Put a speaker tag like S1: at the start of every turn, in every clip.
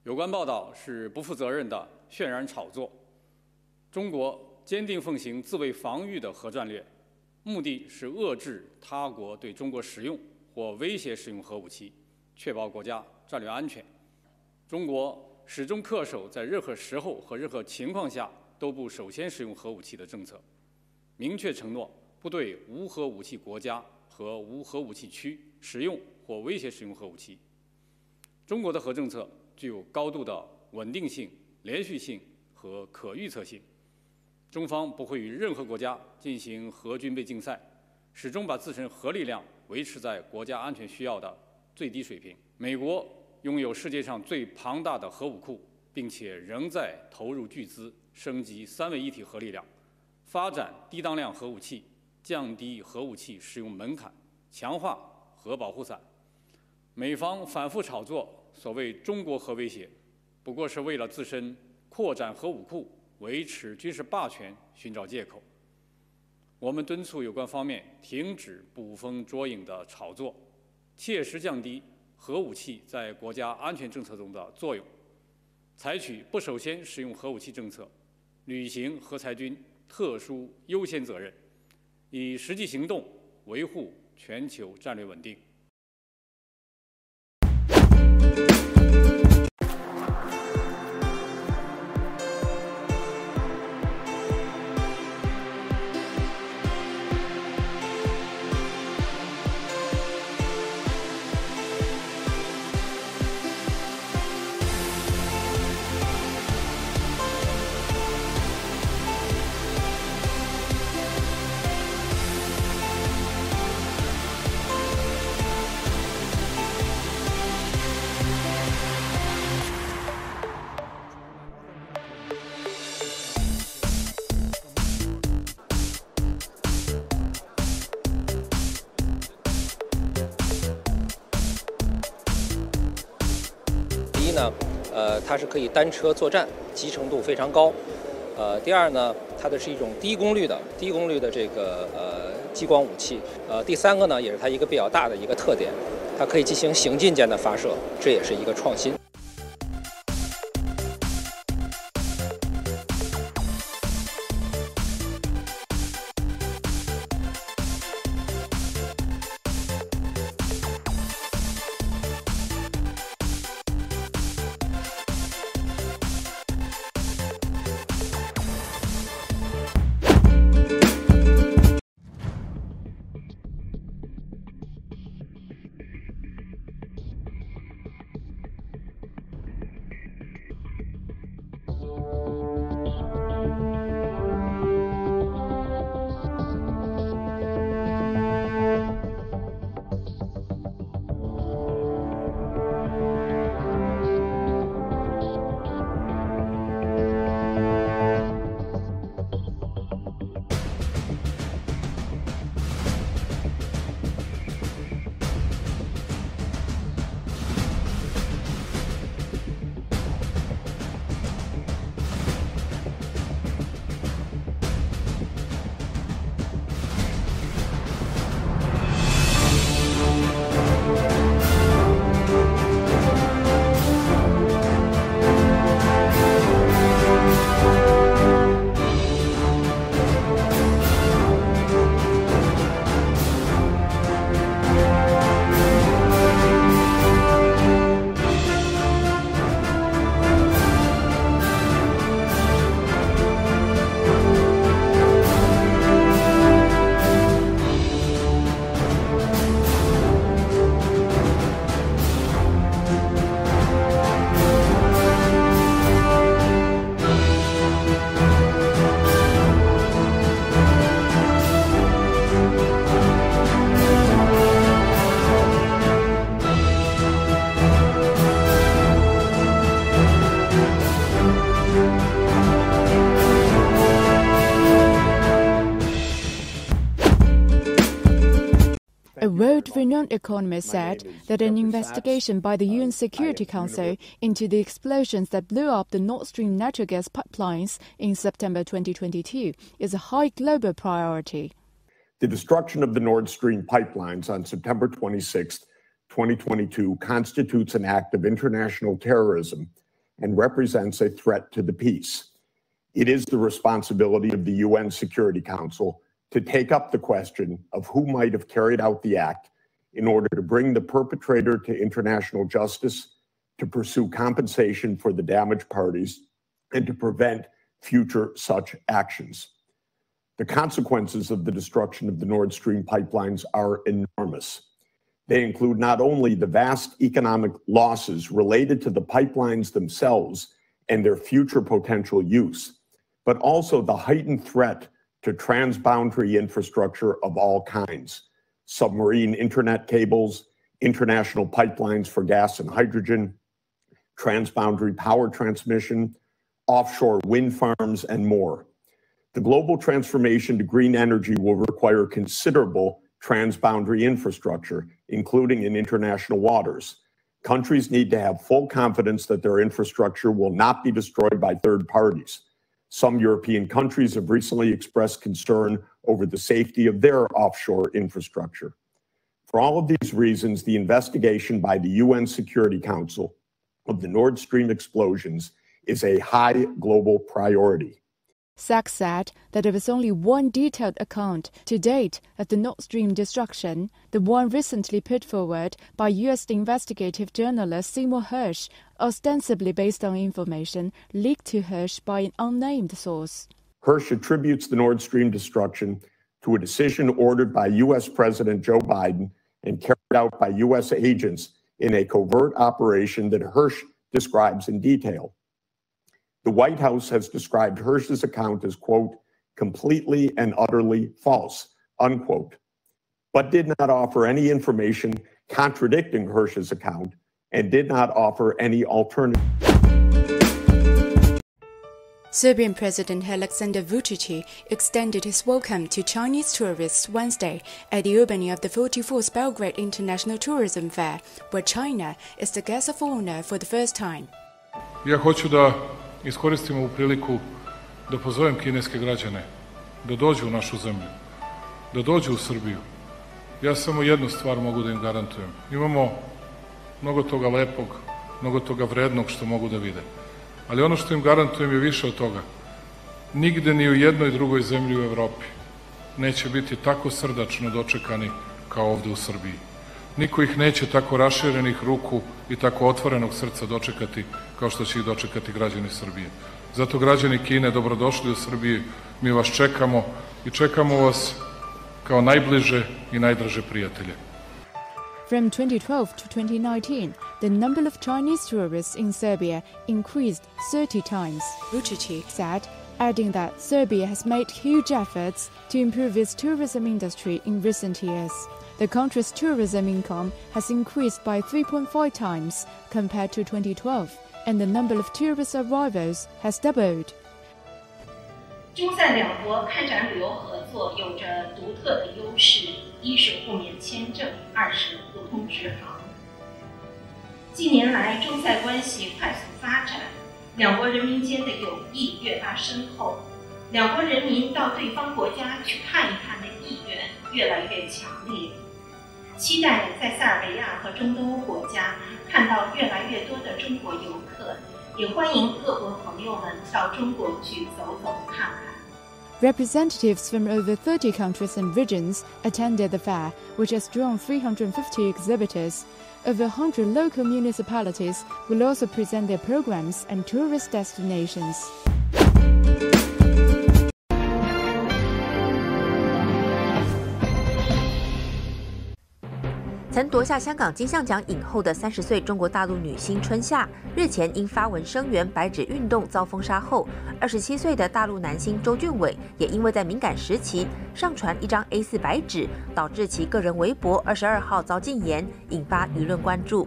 S1: 有关报道是不负责任的渲染炒作。中国坚定奉行自卫防御的核战略，目的是遏制他国对中国使用或威胁使用核武器，确保国家战略安全。中国始终恪守在任何时候和任何情况下都不首先使用核武器的政策，明确承诺不对无核武器国家和无核武器区使用或威胁使用核武器。中国的核政策具有高度的稳定性、连续性和可预测性。中方不会与任何国家进行核军备竞赛，始终把自身核力量维持在国家安全需要的最低水平。美国拥有世界上最庞大的核武库，并且仍在投入巨资升级三位一体核力量，发展低当量核武器，降低核武器使用门槛，强化核保护伞。美方反复炒作所谓中国核威胁，不过是为了自身扩展核武库、维持军事霸权寻找借口。我们敦促有关方面停止捕风捉影的炒作，切实降低核武器在国家安全政策中的作用，采取不首先使用核武器政策，履行核裁军特殊优先责任，以实际行动维护全球战略稳定。
S2: 它是可以单车作战，集成度非常高。第二呢，它的是一种低功率的这个激光武器。第三个呢，也是它一个比较大的一个特点，它可以进行行进间的发射，这也是一个创新。
S3: A world-renowned economist said that an investigation by the UN Security Council into the explosions that blew up the Nord Stream natural gas pipelines in September 2022 is a high global priority.
S4: The destruction of the Nord Stream pipelines on September 26, 2022 constitutes an act of international terrorism and represents a threat to the peace. It is the responsibility of the UN Security Council to take up the question of who might have carried out the act in order to bring the perpetrator to international justice, to pursue compensation for the damaged parties, and to prevent future such actions. The consequences of the destruction of the Nord Stream pipelines are enormous. They include not only the vast economic losses related to the pipelines themselves and their future potential use, but also the heightened threat to transboundary infrastructure of all kinds: submarine internet cables, international pipelines for gas and hydrogen, transboundary power transmission, offshore wind farms, and more. The global transformation to green energy will require considerable transboundary infrastructure, including in international waters. Countries need to have full confidence that their infrastructure will not be destroyed by third parties. Some European countries have recently expressed concern over the safety of their offshore infrastructure. For all of these reasons, the investigation by the UN Security Council of the Nord Stream explosions is a high global priority.
S3: Sachs said that there was only one detailed account to date of the Nord Stream destruction, the one recently put forward by U.S. investigative journalist Seymour Hersh, ostensibly based on information leaked to Hersh by an unnamed source.
S4: Hersh attributes the Nord Stream destruction to a decision ordered by U.S. President Joe Biden and carried out by U.S. agents in a covert operation that Hersh describes in detail. The White House has described Hersh's account as, quote, completely and utterly false, unquote, but did not offer any information contradicting Hersh's account and did not offer any alternative.
S3: Serbian President Alexander Vučić extended his welcome to Chinese tourists Wednesday at the opening of the 44th Belgrade International Tourism Fair, where China is the guest of honor for the first time.
S5: Ja hoću da iskoristim ovu priliku da pozovem kineske građane da dođu u našu zemlju, da dođu u Srbiju. Ja samo jednu stvar mogu da im garantujem. Imamo mnogo toga lepog, mnogo toga vrednog što mogu da vide. Ali ono što im garantujem je više od toga. Nigde ni u jednoj drugoj zemlji u Evropi neće biti tako srdačno dočekani kao ovde u Srbiji. Niko ih neće tako raširenih ruku i tako otvorenog srca dočekati kao što će ih dočekati građani Srbije. Zato građani Kine, dobrodošli u Srbiju, mi vas čekamo i čekamo vas kao najbliže i najdraže prijatelje.
S3: From 2012 to 2019, the number of Chinese tourists in Serbia increased 30 times, Vučić said, adding that Serbia has made huge efforts to improve its tourism industry in recent years. The country's tourism income has increased by 3.5 times compared to 2012, and the number of tourist arrivals has doubled.
S6: 中塞两国开展旅游合作有着独特的优势：一是互免签证，二是互通直航。近年来，中塞关系快速发展，两国人民间的友谊越发深厚，两国人民到对方国家去看一看的意愿越来越强烈。期待在塞尔维亚和中东欧国家看到越来越多的中国游客，也欢迎各国朋友们到中国去走走看看。
S3: Representatives from over 30 countries and regions attended the fair, which has drawn 350 exhibitors. Over 100 local municipalities will also present their programs and tourist destinations.
S7: 曾夺下香港金像奖影后的30岁中国大陆女星春夏，日前因发文声援白纸运动遭封杀后，27岁的大陆男星周俊伟也因为在敏感时期上传一张 A4 白纸，导致其个人微博22号遭禁言，引发舆论关注。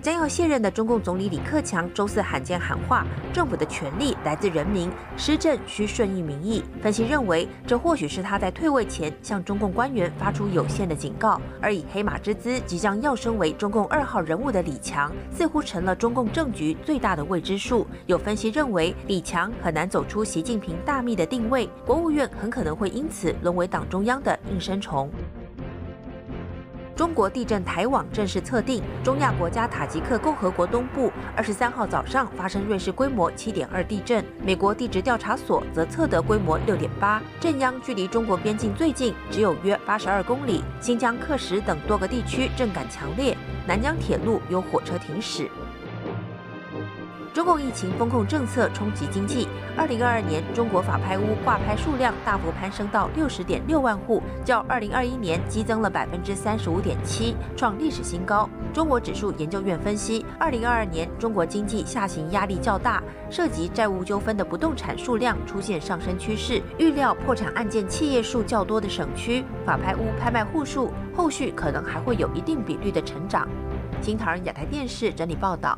S7: 将要卸任的中共总理李克强周四罕见喊话，政府的权力来自人民，施政需顺应民意。分析认为，这或许是他在退位前向中共官员发出有限的警告。而以黑马之姿即将跃升为中共2号人物的李强，似乎成了中共政局最大的未知数。有分析认为，李强很难走出习近平大秘的定位，国务院很可能会因此沦为党中央的应声虫。中国地震台网正式测定，中亚国家塔吉克共和国东部23号早上发生瑞士规模7.2地震，美国地质调查所则测得规模6.8，震央距离中国边境最近，只有约82公里。新疆、克什等多个地区震感强烈，南疆铁路有火车停驶。中共疫情风控政策冲击经济。2022年，中国法拍屋挂拍数量大幅攀升到60.6万户，较2021年激增了35.7%，创历史新高。中国指数研究院分析，2022年中国经济下行压力较大，涉及债务纠纷的不动产数量出现上升趋势，预料破产案件企业数较多的省区，法拍屋拍卖户数后续可能还会有一定比率的成长。新唐人亚太电视整理报道。